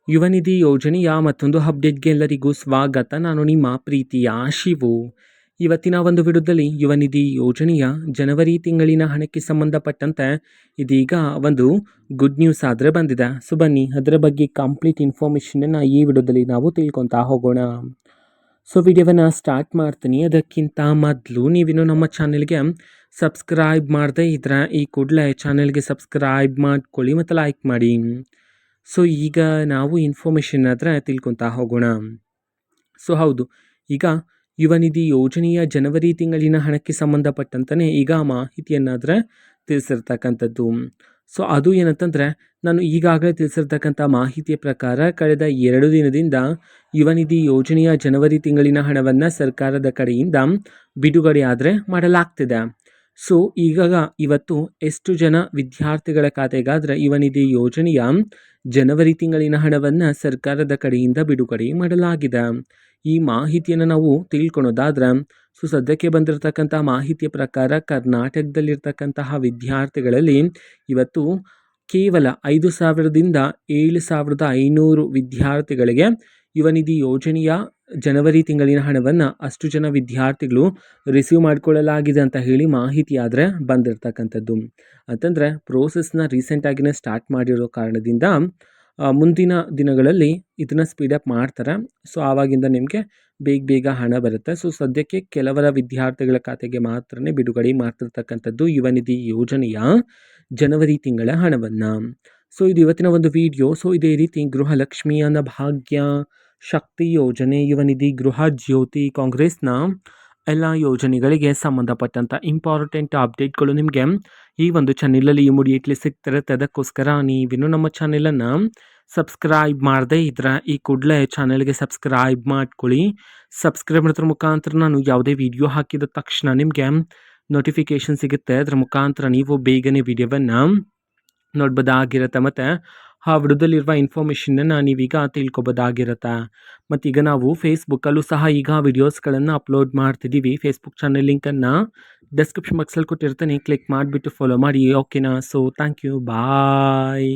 ಯುವ ನಿಧಿ ಯೋಜನೆಯ ಮತ್ತೊಂದು ಅಪ್ಡೇಟ್‌ಗೆ ಎಲ್ಲರಿಗೂ ಸ್ವಾಗತ. ನಾನು ನಿಮ್ಮ ಪ್ರೀತಿಯ ಶಿವು. ಇವತ್ತಿನ ಒಂದು ವಿಡಿಯೋದಲ್ಲಿ ಯುವ ನಿಧಿ ಯೋಜನೆಯ ಜನವರಿ ತಿಂಗಳಿನ ಹಣಕ್ಕೆ ಸಂಬಂಧಪಟ್ಟಂತೆ ಇದೀಗ ಒಂದು ಗುಡ್ ನ್ಯೂಸ್ ಆದರೆ ಬಂದಿದೆ. ಸೊ ಬನ್ನಿ ಅದರ ಬಗ್ಗೆ ಕಂಪ್ಲೀಟ್ ಇನ್ಫಾರ್ಮೇಷನನ್ನು ಈ ವಿಡಿಯೋದಲ್ಲಿ ನಾವು ತಿಳ್ಕೊತಾ ಹೋಗೋಣ. ಸೊ ವಿಡಿಯೋವನ್ನು ಸ್ಟಾರ್ಟ್ ಮಾಡ್ತೀನಿ. ಅದಕ್ಕಿಂತ ಮೊದಲು ನೀವಿನ್ನು ನಮ್ಮ ಚಾನೆಲ್ಗೆ ಸಬ್ಸ್ಕ್ರೈಬ್ ಮಾಡದೇ ಇದ್ರೆ ಈ ಕೂಡಲೇ ಚಾನೆಲ್ಗೆ ಸಬ್ಸ್ಕ್ರೈಬ್ ಮಾಡ್ಕೊಳ್ಳಿ ಮತ್ತು ಲೈಕ್ ಮಾಡಿ. ಸೊ ಈಗ ನಾವು ಇನ್ಫಾರ್ಮೇಷನ್ ಆದರೆ ತಿಳ್ಕೊತಾ ಹೋಗೋಣ. ಸೊ ಹೌದು, ಈಗ ಯುವ ನಿಧಿ ಯೋಜನೆಯ ಜನವರಿ ತಿಂಗಳಿನ ಹಣಕ್ಕೆ ಸಂಬಂಧಪಟ್ಟಂತೆ ಈಗ ಮಾಹಿತಿಯನ್ನಾದರೆ ತಿಳಿಸಿರ್ತಕ್ಕಂಥದ್ದು. ಸೊ ಅದು ಏನಂತಂದರೆ, ನಾನು ಈಗಾಗಲೇ ತಿಳಿಸಿರ್ತಕ್ಕಂಥ ಮಾಹಿತಿಯ ಪ್ರಕಾರ ಕಳೆದ 2 ದಿನದಿಂದ ಯುವ ನಿಧಿ ಯೋಜನೆಯ ಜನವರಿ ತಿಂಗಳಿನ ಹಣವನ್ನು ಸರ್ಕಾರದ ಕಡೆಯಿಂದ ಬಿಡುಗಡೆ ಆದರೆ ಮಾಡಲಾಗ್ತಿದೆ. ಸೊ ಈಗ ಇವತ್ತು ಎಷ್ಟು ಜನ ವಿದ್ಯಾರ್ಥಿಗಳ ಖಾತೆಗಾದರೆ ಯುವ ನಿಧಿ ಯೋಜನೆಯ ಜನವರಿ ತಿಂಗಳಿನ ಹಣವನ್ನು ಸರ್ಕಾರದ ಕಡೆಯಿಂದ ಬಿಡುಗಡೆ ಮಾಡಲಾಗಿದೆ. ಈ ಮಾಹಿತಿಯನ್ನು ನಾವು ತಿಳ್ಕೊಳೋದಾದ್ರೆ, ಸೊ ಸದ್ಯಕ್ಕೆ ಬಂದಿರತಕ್ಕಂಥ ಮಾಹಿತಿಯ ಪ್ರಕಾರ ಕರ್ನಾಟಕದಲ್ಲಿರ್ತಕ್ಕಂತಹ ವಿದ್ಯಾರ್ಥಿಗಳಲ್ಲಿ ಇವತ್ತು ಕೇವಲ 5,000ದಿಂದ 7,500 ವಿದ್ಯಾರ್ಥಿಗಳಿಗೆ ಯುವ ನಿಧಿ ಯೋಜನೆಯ ಜನವರಿ ತಿಂಗಳಿನ ಹಣವನ್ನು ಅಷ್ಟು ಜನ ವಿದ್ಯಾರ್ಥಿಗಳು ರಿಸೀವ್ ಮಾಡಿಕೊಳ್ಳಲಾಗಿದೆ ಅಂತ ಹೇಳಿ ಮಾಹಿತಿ ಆದರೆ ಬಂದಿರತಕ್ಕಂಥದ್ದು. ಅಂತಂದರೆ ಪ್ರೋಸೆಸ್ನ ರೀಸೆಂಟಾಗಿಯೇ ಸ್ಟಾರ್ಟ್ ಮಾಡಿರೋ ಕಾರಣದಿಂದ ಮುಂದಿನ ದಿನಗಳಲ್ಲಿ ಇದನ್ನು ಸ್ಪೀಡಪ್ ಮಾಡ್ತಾರೆ. ಸೊ ಆವಾಗಿಂದ ನಿಮಗೆ ಬೇಗ ಹಣ ಬರುತ್ತೆ. ಸೊ ಸದ್ಯಕ್ಕೆ ಕೆಲವರ ವಿದ್ಯಾರ್ಥಿಗಳ ಖಾತೆಗೆ ಮಾತ್ರ ಬಿಡುಗಡೆ ಮಾಡ್ತಿರ್ತಕ್ಕಂಥದ್ದು ಯುವ ನಿಧಿ ಯೋಜನೆಯ ಜನವರಿ ತಿಂಗಳ ಹಣವನ್ನು. ಸೊ ಇದು ಇವತ್ತಿನ ಒಂದು ವಿಡಿಯೋ. ಸೊ ಇದೇ ರೀತಿ ಗೃಹಲಕ್ಷ್ಮಿ ಅನ್ನಭಾಗ್ಯ, ಶಕ್ತಿ ಯೋಜನೆ, ಯುವ ನಿಧಿ, ಗೃಹ ಜ್ಯೋತಿ, ಕಾಂಗ್ರೆಸ್ನ ಎಲ್ಲ ಯೋಜನೆಗಳಿಗೆ ಸಂಬಂಧಪಟ್ಟಂಥ ಇಂಪಾರ್ಟೆಂಟ್ ಅಪ್ಡೇಟ್ಗಳು ನಿಮಗೆ ಈ ಒಂದು ಚಾನೆಲಲ್ಲಿ ಇಮಿಡಿಯೇಟ್ಲಿ ಸಿಗ್ತಿರುತ್ತೆ. ಅದಕ್ಕೋಸ್ಕರ ನೀವಿನ್ನೂ ನಮ್ಮ ಚಾನೆಲನ್ನು ಸಬ್ಸ್ಕ್ರೈಬ್ ಮಾಡದೇ ಇದ್ರೆ ಈ ಕೂಡಲೇ ಚಾನೆಲ್ಗೆ ಸಬ್ಸ್ಕ್ರೈಬ್ ಮಾಡ್ಕೊಳ್ಳಿ. ಸಬ್ಸ್ಕ್ರೈಬ್ ಮಾಡೋದ್ರ ಮುಖಾಂತರ ನಾನು ಯಾವುದೇ ವಿಡಿಯೋ ಹಾಕಿದ ತಕ್ಷಣ ನಿಮಗೆ ನೋಟಿಫಿಕೇಷನ್ ಸಿಗುತ್ತೆ. ಅದರ ಮುಖಾಂತರ ನೀವು ಬೇಗನೆ ವಿಡಿಯೋವನ್ನು ನೋಡ್ಬೋದಾಗಿರುತ್ತೆ ಮತ್ತು ಆ ವಿಡಿಯೋದಲ್ಲಿರುವ ಇನ್ಫಾರ್ಮೇಷನನ್ನು ನೀವೀಗ ತಿಳ್ಕೊಬೋದಾಗಿರುತ್ತೆ. ಮತ್ತೀಗ ನಾವು ಫೇಸ್ಬುಕ್ಕಲ್ಲೂ ಸಹ ಈಗ ವಿಡಿಯೋಸ್ಗಳನ್ನು ಅಪ್ಲೋಡ್ ಮಾಡ್ತಿದ್ದೀವಿ. ಫೇಸ್ಬುಕ್ ಚಾನೆಲ್ ಲಿಂಕನ್ನು ಡಿಸ್ಕ್ರಿಪ್ಷನ್ ಬಾಕ್ಸಲ್ಲಿ ಕೊಟ್ಟಿರ್ತೀನಿ, ಕ್ಲಿಕ್ ಮಾಡಿಬಿಟ್ಟು ಫಾಲೋ ಮಾಡಿ. ಓಕೆನಾ? So thank you, bye.